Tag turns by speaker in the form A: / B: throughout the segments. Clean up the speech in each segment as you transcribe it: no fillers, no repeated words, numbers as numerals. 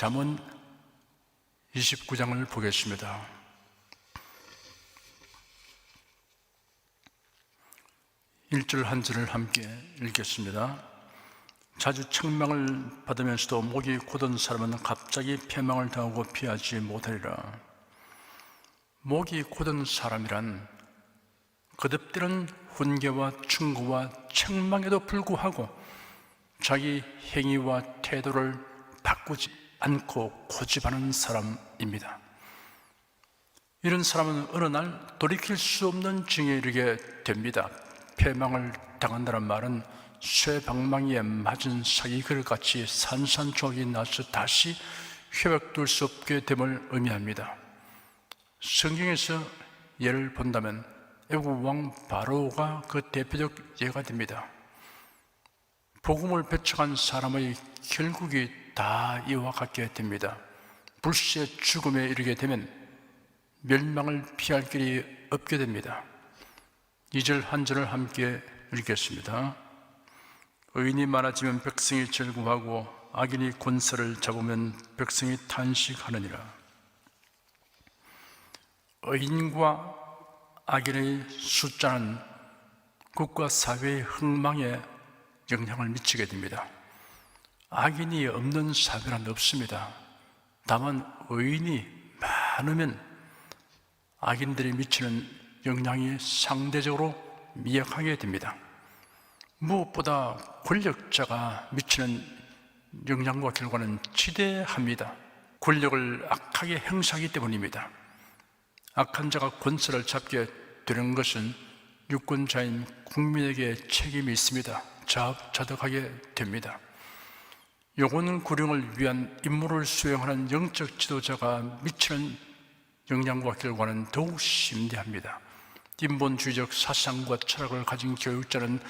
A: 잠언 29장을 보겠습니다. 일 절 한 절을 함께 읽겠습니다. 자주 책망을 받으면서도 목이 곧은 사람은 갑자기 패망을 당하고 피하지 못하리라. 목이 곧은 사람이란 거듭되는 훈계와 충고와 책망에도 불구하고 자기 행위와 태도를 바꾸지 않고 고집하는 사람입니다. 이런 사람은 어느 날 돌이킬 수 없는 징에 이르게 됩니다. 패망을 당한다는 말은 쇠방망이에 맞은 사기 그릇같이 산산조각이 나서 다시 회복될 수 없게 됨을 의미합니다. 성경에서 예를 본다면 애굽 왕 바로가 그 대표적 예가 됩니다. 복음을 배척한 사람의 결국이 다 이와 같게 됩니다. 불시에 죽음에 이르게 되면 멸망을 피할 길이 없게 됩니다. 2절 한 절을 함께 읽겠습니다. 의인이 많아지면 백성이 즐거워하고 악인이 권세를 잡으면 백성이 탄식하느니라. 의인과 악인의 숫자는 국가 사회의 흥망에 영향을 미치게 됩니다. 악인이 없는 사회는 없습니다. 다만 의인이 많으면 악인들이 미치는 영향이 상대적으로 미약하게 됩니다. 무엇보다 권력자가 미치는 영향과 결과는 지대합니다. 권력을 악하게 행사하기 때문입니다. 악한 자가 권세를 잡게 되는 것은 유권자인 국민에게 책임이 있습니다. 자업자득하게 됩니다. 영혼 구령을 위한 임무를 수행하는 영적 지도자가 미치는 영향과 결과는 더욱 심대합니다. 인본주의적 사상과 철학을 가진 교육자는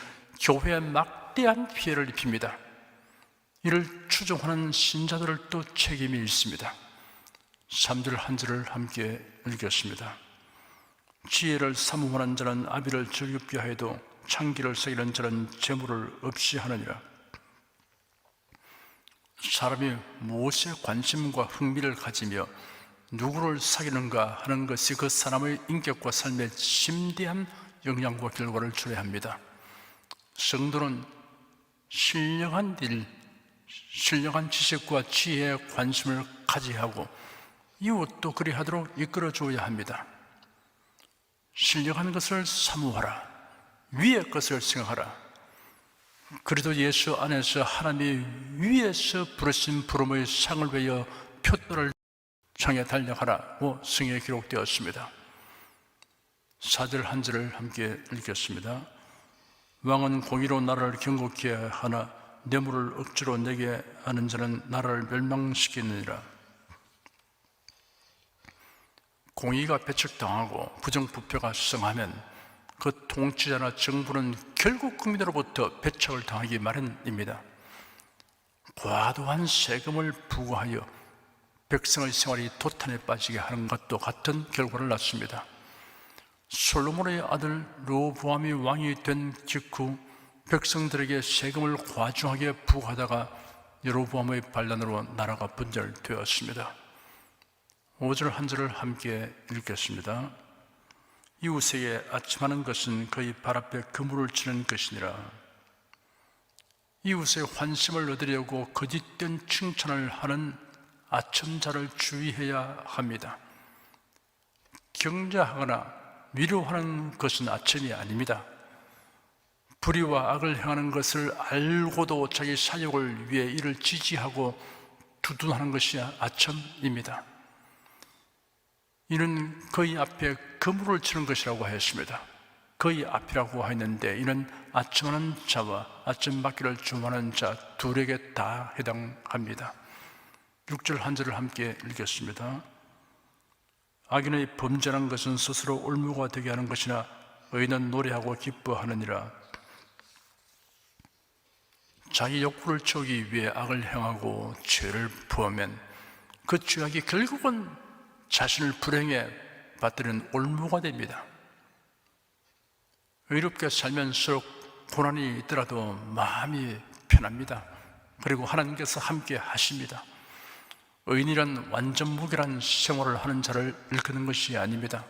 A: 교회에 막대한 피해를 입힙니다. 이를 추종하는 신자들도 책임이 있습니다. 3절 한 절을 함께 읽겠습니다. 지혜를 사모하는 자는 아비를 즐겁게 하여도 창기를 새기는 자는 재물을 없이 하느니라. 사람이 무엇에 관심과 흥미를 가지며 누구를 사귀는가 하는 것이 그 사람의 인격과 삶에 심대한 영향과 결과를 초래합니다. 성도는 신령한 일, 신령한 지식과 지혜에 관심을 가져야 하고 이웃도 그리하도록 이끌어 주어야 합니다. 신령한 것을 사모하라. 위의 것을 생각하라. 그래도 예수 안에서 하나님이 위에서 부르신 부름의 상을 위하여 표들을 창에 달려가라고 성경에 기록되었습니다. 4절 한 절을 함께 읽겠습니다. 왕은 공의로 나라를 경고케 하나 뇌물을 억지로 내게 하는 자는 나라를 멸망시키느니라. 공의가 배척당하고 부정부패가 성하면 그 통치자나 정부는 결국 국민으로부터 배척을 당하기 마련입니다. 과도한 세금을 부과하여 백성의 생활이 도탄에 빠지게 하는 것도 같은 결과를 낳습니다. 솔로몬의 아들 르호보암이 왕이 된 직후 백성들에게 세금을 과중하게 부과하다가 여로보암의 반란으로 나라가 분열되었습니다. 5절 한 절을 함께 읽겠습니다. 이웃에게 아침하는 것은 그의 발 앞에 그물을 치는 것이니라. 이웃의 환심을 얻으려고 거짓된 칭찬을 하는 아첨자를 주의해야 합니다. 경자하거나 위로하는 것은 아첨이 아닙니다. 불의와 악을 행하는 것을 알고도 자기 사욕을 위해 이를 지지하고 두둔하는 것이 아첨입니다. 이는 그의 앞에 그물을 치는 것이라고 하였습니다. 그의 앞이라고 하였는데 이는 아첨하는 자와 아첨받기를 주문하는 자 둘에게 다 해당합니다. 6절 한 절을 함께 읽겠습니다. 악인의 범죄하는 것은 스스로 올무가 되게 하는 것이나 의인은 노래하고 기뻐하느니라. 자기 욕구를 채우기 위해 악을 행하고 죄를 부으면 그 죄악이 결국은 자신을 불행에 빠뜨리는 올무가 됩니다. 의롭게 살면서록 고난이 있더라도 마음이 편합니다. 그리고 하나님께서 함께 하십니다. 의인이란 완전 무결한 생활을 하는 자를 일컫는 것이 아닙니다.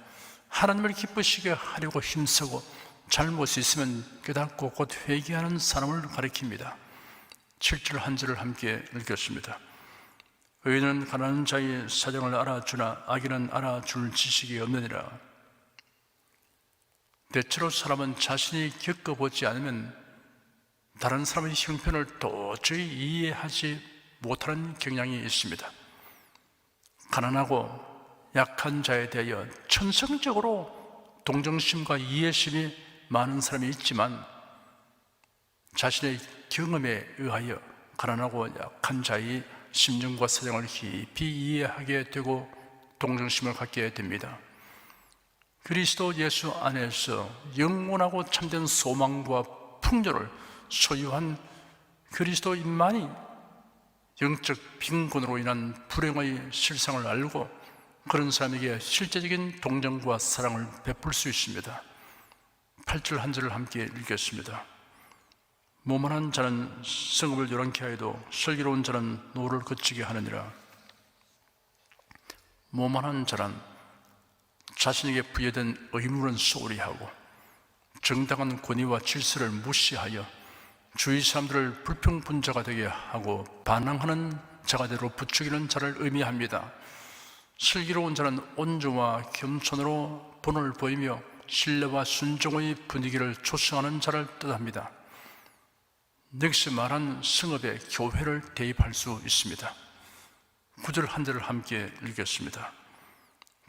A: 하나님을 기쁘시게 하려고 힘쓰고 잘못이 있으면 깨닫고 곧 회개하는 사람을 가리킵니다. 7절 한 절을 함께 읽겠습니다. 의인은 가난한 자의 사정을 알아주나 악인은 알아줄 지식이 없느니라. 대체로 사람은 자신이 겪어보지 않으면 다른 사람의 형편을 도저히 이해하지 못하는 경향이 있습니다. 가난하고 약한 자에 대하여 천성적으로 동정심과 이해심이 많은 사람이 있지만 자신의 경험에 의하여 가난하고 약한 자의 심정과 사정을 깊이 이해하게 되고 동정심을 갖게 됩니다. 그리스도 예수 안에서 영원하고 참된 소망과 풍요를 소유한 그리스도인만이 영적 빈곤으로 인한 불행의 실상을 알고 그런 사람에게 실제적인 동정과 사랑을 베풀 수 있습니다. 8절 한 절을 함께 읽겠습니다. 모만한 자는 성읍을 요란케 하여도 슬기로운 자는 노를 거치게 하느니라. 모만한 자란 자신에게 부여된 의무는 소홀히 하고 정당한 권위와 질서를 무시하여 주위 사람들을 불평분자가 되게 하고 반항하는 자가대로 부추기는 자를 의미합니다. 슬기로운 자는 온조와 겸손으로 본을 보이며 신뢰와 순종의 분위기를 조성하는 자를 뜻합니다. 넥스 말한 성읍에 교회를 대입할 수 있습니다. 9절 한 절을 함께 읽겠습니다.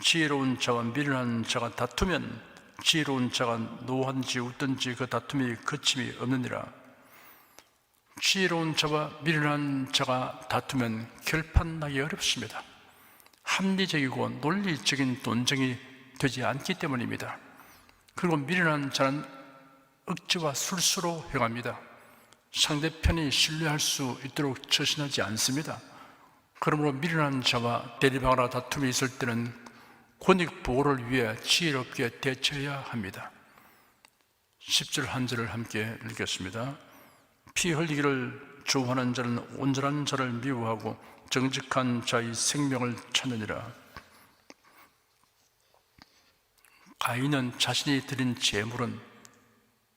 A: 지혜로운 자와 미련한 자가 다투면 지혜로운 자가 노하든지 웃든지 그 다툼이 그침이 없느니라. 지혜로운 자와 미련한 자가 다투면 결판나기 어렵습니다. 합리적이고 논리적인 논쟁이 되지 않기 때문입니다. 그리고 미련한 자는 억지와 술수로 행합니다. 상대편이 신뢰할 수 있도록 처신하지 않습니다. 그러므로 미련한 자와 대립하거나 다툼이 있을 때는 권익 보호를 위해 지혜롭게 대처해야 합니다. 10절 한 절을 함께 읽겠습니다. 피 흘리기를 좋아하는 자는 온전한 자를 미워하고 정직한 자의 생명을 찾느니라. 가인은 자신이 드린 제물은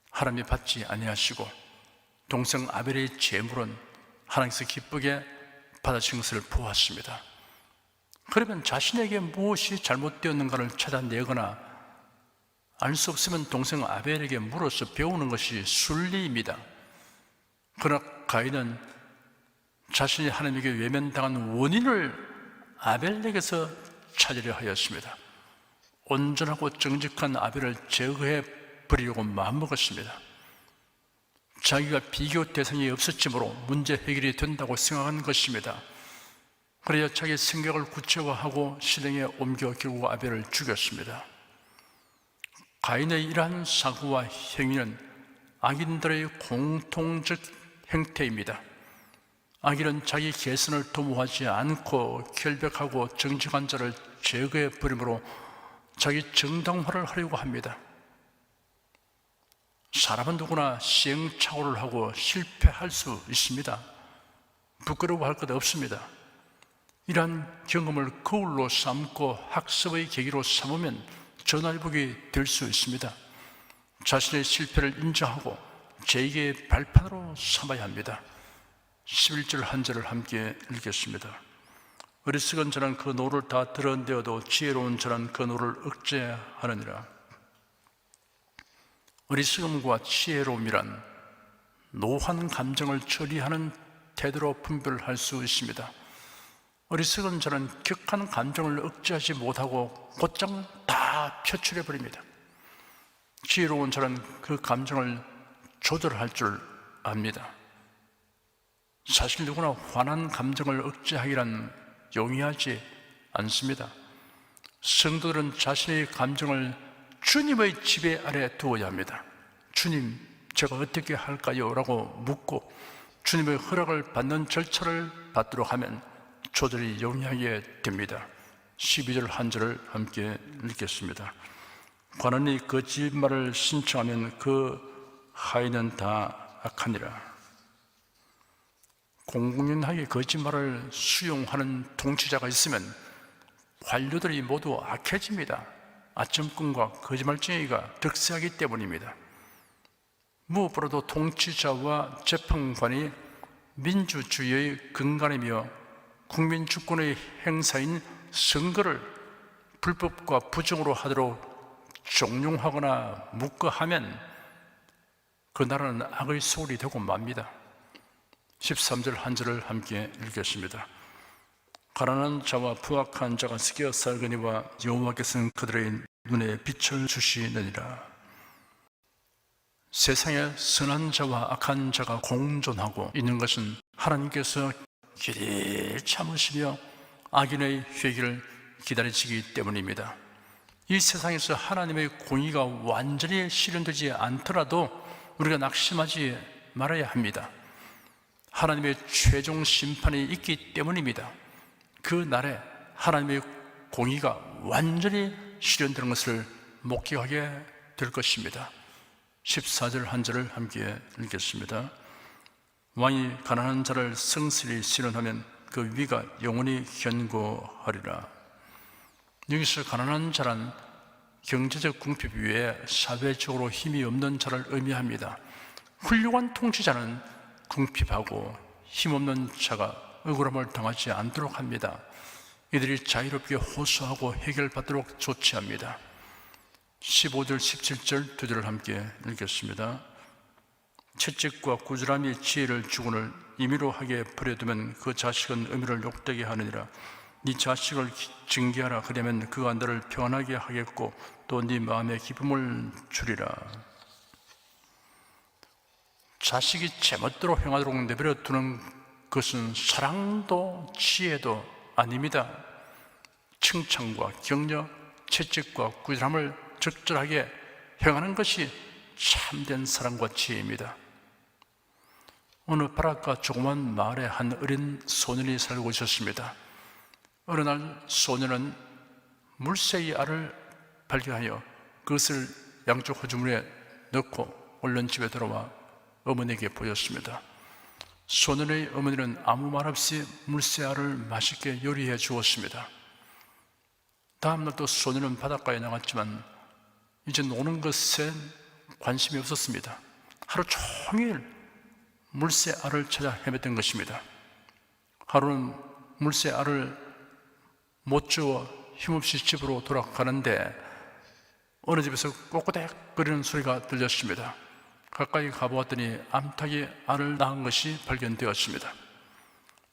A: 하나님이 받지 아니하시고 동생 아벨의 제물은 하나님께서 기쁘게 받으신 것을 보았습니다. 그러면 자신에게 무엇이 잘못되었는가를 찾아내거나 알 수 없으면 동생 아벨에게 물어서 배우는 것이 순리입니다. 그러나 가인은 자신이 하나님에게 외면당한 원인을 아벨에게서 찾으려 하였습니다. 온전하고 정직한 아벨을 제거해 버리려고 마음먹었습니다. 자기가 비교 대상이 없었으므로 문제 해결이 된다고 생각한 것입니다. 그래야 자기 생각을 구체화하고 실행에 옮겨 결국 아벨을 죽였습니다. 가인의 이러한 사고와 행위는 악인들의 공통적 행태입니다. 악인은 자기 개선을 도모하지 않고 결백하고 정직한 자를 제거해 버림으로 자기 정당화를 하려고 합니다. 사람은 누구나 시행착오를 하고 실패할 수 있습니다. 부끄러워할 것 없습니다. 이러한 경험을 거울로 삼고 학습의 계기로 삼으면 전화위복이 될 수 있습니다. 자신의 실패를 인정하고 제2의 발판으로 삼아야 합니다. 11절 한 절을 함께 읽겠습니다. 어리석은 자는 그 노를 다 드러내어도 지혜로운 자는 그 노를 억제하느니라. 어리석음과 지혜로움이란 노한 감정을 처리하는 태도로 분별할 수 있습니다. 어리석은 자는 격한 감정을 억제하지 못하고 곧장 다 표출해 버립니다. 지혜로운 자는 그 감정을 조절할 줄 압니다. 사실 누구나 화난 감정을 억제하기란 용이하지 않습니다. 성도들은 자신의 감정을 주님의 지배 아래 두어야 합니다. 주님, 제가 어떻게 할까요? 라고 묻고 주님의 허락을 받는 절차를 받도록 하면 조절이 용이하게 됩니다. 12절 한 절을 함께 읽겠습니다. 관원이 거짓말을 신청하면 그 하인은 다 악하니라. 공공연하게 거짓말을 수용하는 통치자가 있으면 관료들이 모두 악해집니다. 아첨꾼과 거짓말쟁이가 득세하기 때문입니다. 무엇보다도 통치자와 재판관이 민주주의의 근간이며 국민 주권의 행사인 선거를 불법과 부정으로 하도록 종용하거나 묵과하면 그 나라는 악의 소굴이 되고 맙니다. 13절 한 절을 함께 읽겠습니다. 가난한 자와 부악한 자가 섞여 살거니와 여호와께서는 그들의 눈에 빛을 주시느니라. 세상에 선한 자와 악한 자가 공존하고 있는 것은 하나님께서 길이 참으시며 악인의 회개를 기다리시기 때문입니다. 이 세상에서 하나님의 공의가 완전히 실현되지 않더라도 우리가 낙심하지 말아야 합니다. 하나님의 최종 심판이 있기 때문입니다. 그 날에 하나님의 공의가 완전히 실현되는 것을 목격하게 될 것입니다. 14절 한 절을 함께 읽겠습니다. 왕이 가난한 자를 성실히 실현하면 그 위가 영원히 견고하리라. 여기서 가난한 자란 경제적 궁핍 위에 사회적으로 힘이 없는 자를 의미합니다. 훌륭한 통치자는 궁핍하고 힘없는 자가 억울함을 당하지 않도록 합니다. 이들이 자유롭게 호소하고 해결받도록 조치합니다. 15절, 17절 두 절을 함께 읽겠습니다. 채찍과 꾸지람이 지혜를 주곤을 임의로 하게 버려두면 그 자식은 의미를 욕되게 하느니라. 네 자식을 징계하라. 그러면 그가 너를 평안하게 하겠고 또 네 마음에 기쁨을 주리라. 자식이 제멋대로 행하도록 내버려 두는 그것은 사랑도 지혜도 아닙니다. 칭찬과 격려, 채찍과 꾸지람을 적절하게 행하는 것이 참된 사랑과 지혜입니다. 어느 바닷가 조그만 마을에 한 어린 소년이 살고 있었습니다. 어느 날 소년은 물새의 알을 발견하여 그것을 양쪽 호주머니에 넣고 얼른 집에 들어와 어머니에게 보였습니다. 소년의 어머니는 아무 말 없이 물새알을 맛있게 요리해 주었습니다. 다음날 또 소년은 바닷가에 나갔지만 이제 노는 것에 관심이 없었습니다. 하루 종일 물새알을 찾아 헤맸던 것입니다. 하루는 물새알을 못 주워 힘없이 집으로 돌아가는데 어느 집에서 꼬꼬댁거리는 소리가 들렸습니다. 가까이 가보았더니 암탉이 알을 낳은 것이 발견되었습니다.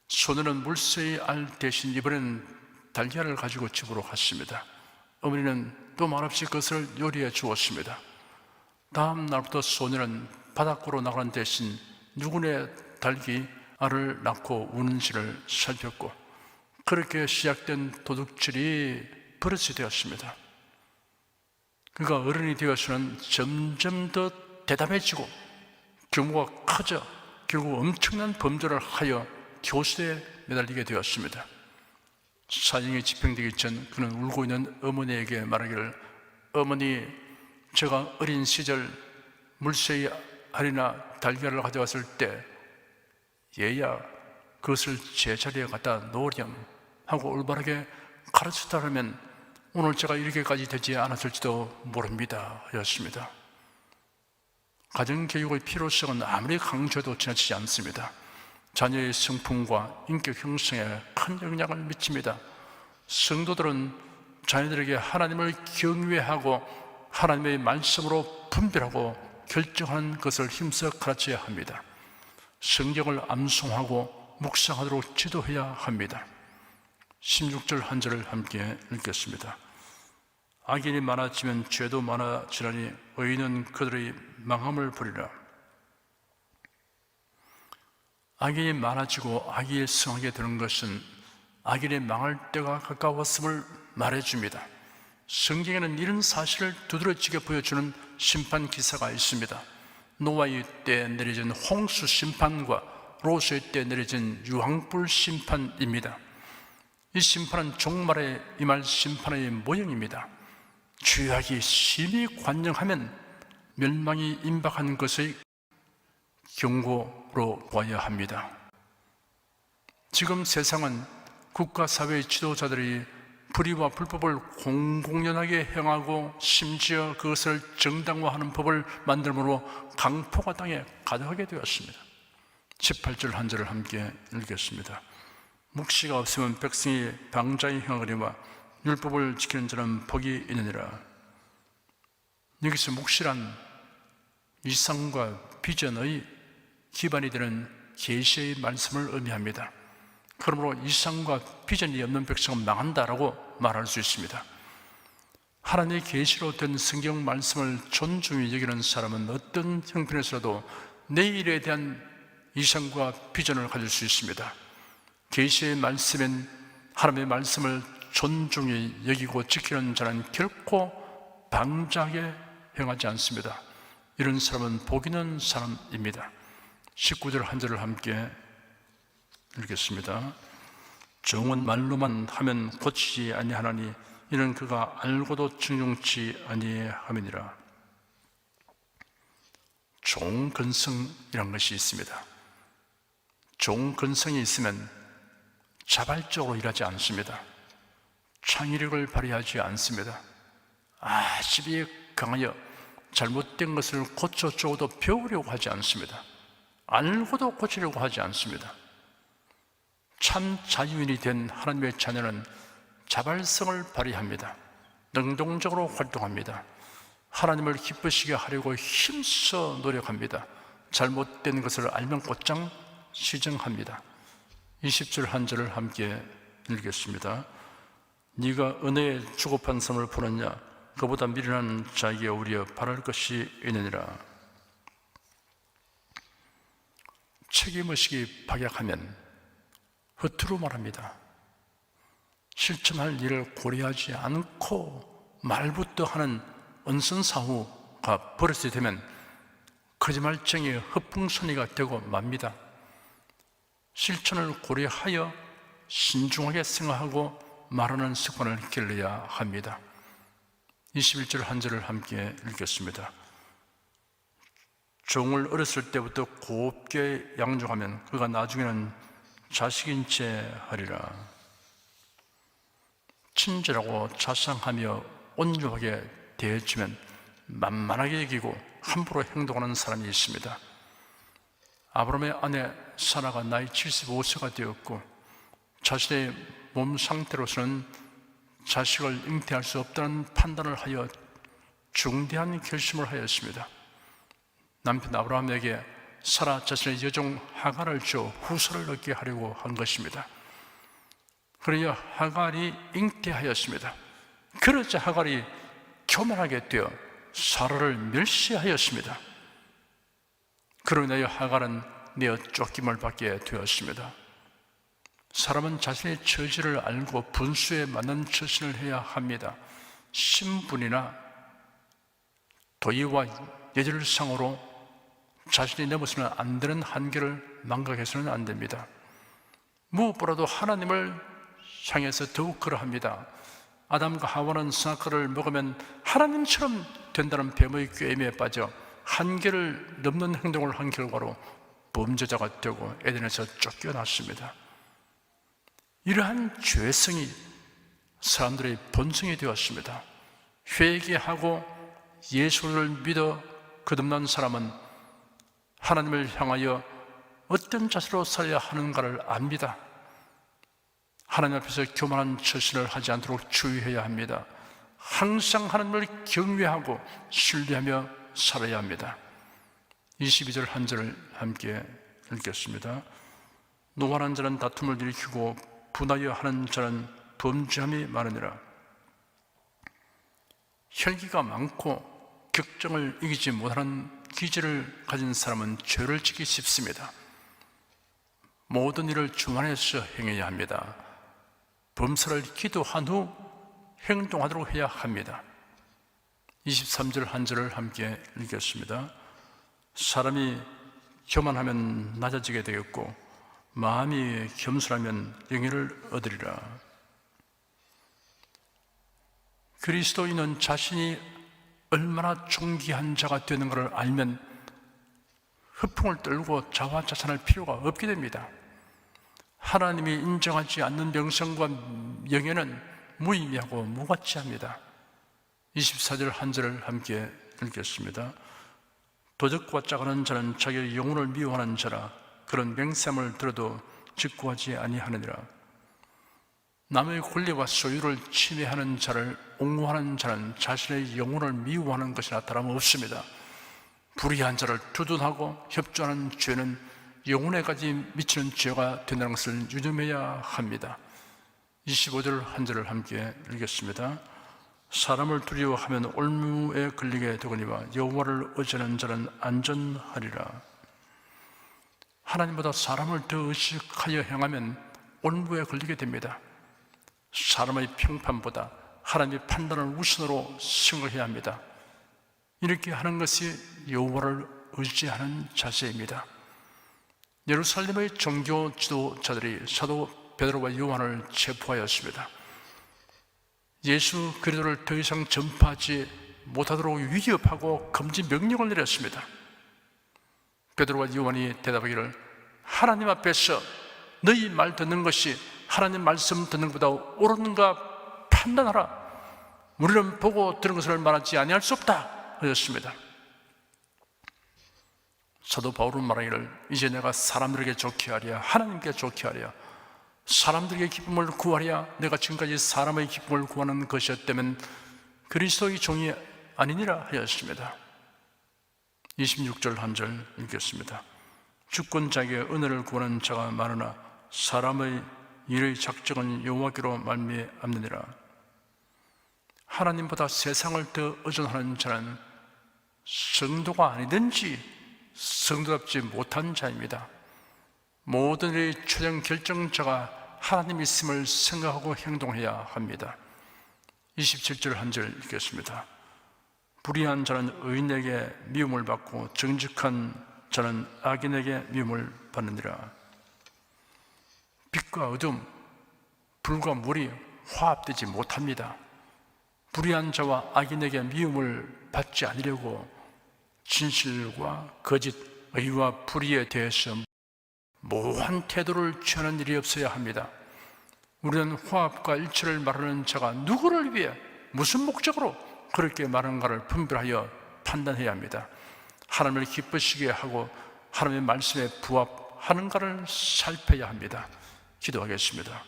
A: 소년은 물새의 알 대신 이번엔 달걀을 가지고 집으로 갔습니다. 어머니는 또 말없이 그것을 요리해 주었습니다. 다음 날부터 소년은 바닷가로 나가는 대신 누구네 닭이 알을 낳고 우는지를 살폈고 그렇게 시작된 도둑질이 버릇이 되었습니다. 그가 어른이 되어서는 점점 더 대담해지고 규모가 커져 결국 엄청난 범죄를 하여 교수에 매달리게 되었습니다. 사형이 집행되기 전 그는 울고 있는 어머니에게 말하기를 어머니, 제가 어린 시절 물새의 알이나 달걀을 가져왔을 때 얘야 그것을 제자리에 갖다 놓으렴 하고 올바르게 가르쳤다면 오늘 제가 이렇게까지 되지 않았을지도 모릅니다 였습니다. 가정교육의 필요성은 아무리 강조해도 지나치지 않습니다. 자녀의 성품과 인격 형성에 큰 영향을 미칩니다. 성도들은 자녀들에게 하나님을 경외하고 하나님의 말씀으로 분별하고 결정하는 것을 힘써 가르쳐야 합니다. 성경을 암송하고 묵상하도록 지도해야 합니다. 16절 한 절을 함께 읽겠습니다. 악인이 많아지면 죄도 많아지라니 의인은 그들의 망함을 부리라. 악인이 많아지고 악이 성하게 되는 것은 악인이 망할 때가 가까웠음을 말해줍니다. 성경에는 이런 사실을 두드러지게 보여주는 심판 기사가 있습니다. 노아의 때 내려진 홍수 심판과 롯의 때 내려진 유황불 심판입니다. 이 심판은 종말에 임할 심판의 모형입니다. 죄악이 심히 관영하면 멸망이 임박한 것의 경고로 보아야 합니다. 지금 세상은 국가 사회의 지도자들이 불의와 불법을 공공연하게 행하고 심지어 그것을 정당화하는 법을 만들므로 강포가 땅에 가득하게 되었습니다. 18절 한 절을 함께 읽겠습니다. 묵시가 없으면 백성이 방자히 행하거니와 율법을 지키는 자는 복이 있느니라. 여기서 묵시란 이상과 비전의 기반이 되는 계시의 말씀을 의미합니다. 그러므로 이상과 비전이 없는 백성은 망한다라고 말할 수 있습니다. 하나님의 계시로 된 성경 말씀을 존중히 여기는 사람은 어떤 형편에서라도 내일에 대한 이상과 비전을 가질 수 있습니다. 계시의 말씀엔 하나님의 말씀을 존중히 여기고 지키는 자는 결코 방자하게 행하지 않습니다. 이런 사람은 복 있는 사람입니다. 19절 한 절을 함께 읽겠습니다. 종은 말로만 하면 고치지 아니하나니 이는 그가 알고도 증용치 아니함이니라. 종근성이란 것이 있습니다. 종근성이 있으면 자발적으로 일하지 않습니다. 창의력을 발휘하지 않습니다. 집이 강하여 잘못된 것을 고쳐주어도 배우려고 하지 않습니다. 알고도 고치려고 하지 않습니다. 참 자유인이 된 하나님의 자녀는 자발성을 발휘합니다. 능동적으로 활동합니다. 하나님을 기쁘시게 하려고 힘써 노력합니다. 잘못된 것을 알면 곧장 시정합니다. 20절 한 절을 함께 읽겠습니다. 네가 은혜에 주고판 삶을 보느냐? 그보다 미련한 자에게 우리여 바랄 것이 있느니라. 책임의식이 박약하면 허투루 말합니다. 실천할 일을 고려하지 않고 말부터 하는 언선사후가 버릇이 되면 거짓말쟁이의 허풍선이가 되고 맙니다. 실천을 고려하여 신중하게 생각하고 말하는 습관을 길러야 합니다. 21절 한 절을 함께 읽겠습니다. 종을 어렸을 때부터 곱게 양육하면 그가 나중에는 자식인 채 하리라. 친절하고 자상하며 온유하게 대해주면 만만하게 여기고 함부로 행동하는 사람이 있습니다. 아브라함의 아내 사라가 나이 75세가 되었고 자신의 몸 상태로서는 자식을 잉태할 수 없다는 판단을 하여 중대한 결심을 하였습니다. 남편 아브라함에게 사라 자신의 여종 하갈을 줘 후손을 얻게 하려고 한 것입니다. 그러여 하갈이 잉태하였습니다. 그러자 하갈이 교만하게 되어 사라를 멸시하였습니다. 그로 인하여 하갈은 내어 쫓김을 받게 되었습니다. 사람은 자신의 처지를 알고 분수에 맞는 처신을 해야 합니다. 신분이나 도의와 예절상으로 자신이 넘어서는 안 되는 한계를 망각해서는 안 됩니다. 무엇보다도 하나님을 향해서 더욱 그러합니다. 아담과 하와는 선악과를 먹으면 하나님처럼 된다는 뱀의 꾀임에 빠져 한계를 넘는 행동을 한 결과로 범죄자가 되고 에덴에서 쫓겨났습니다. 이러한 죄성이 사람들의 본성이 되었습니다. 회개하고 예수를 믿어 거듭난 사람은 하나님을 향하여 어떤 자세로 살아야 하는가를 압니다. 하나님 앞에서 교만한 처신을 하지 않도록 주의해야 합니다. 항상 하나님을 경외하고 신뢰하며 살아야 합니다. 22절 한 절을 함께 읽겠습니다. 노하는 자는 다툼을 일으키고 분하여 하는 자는 범죄함이 많으니라. 혈기가 많고 격정을 이기지 못하는 기질을 가진 사람은 죄를 짓기 쉽습니다. 모든 일을 주관해서 행해야 합니다. 범사를 기도한 후 행동하도록 해야 합니다. 23절 한 절을 함께 읽겠습니다. 사람이 교만하면 낮아지게 되겠고 마음이 겸손하면 영예를 얻으리라. 그리스도인은 자신이 얼마나 존귀한 자가 되는 것을 알면 허풍을 떨고 자화자찬할 필요가 없게 됩니다. 하나님이 인정하지 않는 명성과 명예는 무의미하고 무가치합니다. 24절 한 절을 함께 읽겠습니다. 도적과 짜가는 자는 자기의 영혼을 미워하는 자라. 그런 맹세함을 들어도 직구하지 아니하느니라. 남의 권리와 소유를 침해하는 자를 옹호하는 자는 자신의 영혼을 미워하는 것이나 다름없습니다. 불의한 자를 두둔하고 협조하는 죄는 영혼에까지 미치는 죄가 된다는 것을 유념해야 합니다. 25절 한 절을 함께 읽겠습니다. 사람을 두려워하면 올무에 걸리게 되거니와 여호와를 의지하는 자는 안전하리라. 하나님보다 사람을 더 의식하여 행하면 올무에 걸리게 됩니다. 사람의 평판보다 하나님의 판단을 우선으로 생각해야 합니다. 이렇게 하는 것이 여호와를 의지하는 자세입니다. 예루살렘의 종교 지도자들이 사도 베드로와 요한을 체포하였습니다. 예수 그리스도를 더 이상 전파하지 못하도록 위협하고 금지 명령을 내렸습니다. 베드로와 요한이 대답하기를 하나님 앞에서 너희 말 듣는 것이 하나님 말씀 듣는 것보다 옳은가 판단하라. 우리는 보고 들은 것을 말하지 아니할 수 없다 하였습니다. 사도 바울은 말하기를 이제 내가 사람들에게 좋게 하랴 하나님께 좋게 하랴 사람들에게 기쁨을 구하랴 내가 지금까지 사람의 기쁨을 구하는 것이었다면 그리스도의 종이 아니니라 하였습니다. 26절 한 절 읽겠습니다. 주권자에게 은혜를 구하는 자가 많으나 사람의 일의 작정은 여호와께로 말미암느니라. 하나님보다 세상을 더 의존하는 자는 성도가 아니든지 성도답지 못한 자입니다. 모든 일의 최종 결정자가 하나님 있음을 생각하고 행동해야 합니다. 27절 한 절 읽겠습니다. 불의한 자는 의인에게 미움을 받고 정직한 자는 악인에게 미움을 받느니라. 빛과 어둠, 불과 물이 화합되지 못합니다. 불의한 자와 악인에게 미움을 받지 않으려고 진실과 거짓, 의와 불의에 대해서 모호한 태도를 취하는 일이 없어야 합니다. 우리는 화합과 일치를 말하는 자가 누구를 위해 무슨 목적으로 그렇게 말하는가를 분별하여 판단해야 합니다. 하나님을 기쁘시게 하고 하나님의 말씀에 부합하는가를 살펴야 합니다. 기도하겠습니다.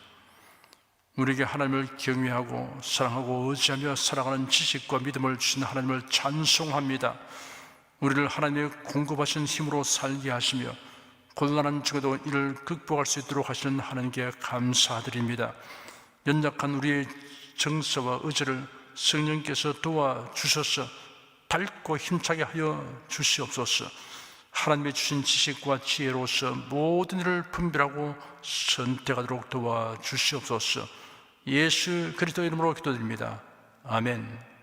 A: 우리에게 하나님을 경외하고 사랑하고 의지하며 살아가는 지식과 믿음을 주신 하나님을 찬송합니다. 우리를 하나님의 공급하신 힘으로 살게 하시며 곤란한 중에도 이를 극복할 수 있도록 하시는 하나님께 감사드립니다. 연약한 우리의 정서와 의지를 성령께서 도와주셔서 밝고 힘차게 하여 주시옵소서. 하나님의 주신 지식과 지혜로서 모든 일을 분별하고 선택하도록 도와주시옵소서. 예수 그리스도의 이름으로 기도드립니다. 아멘.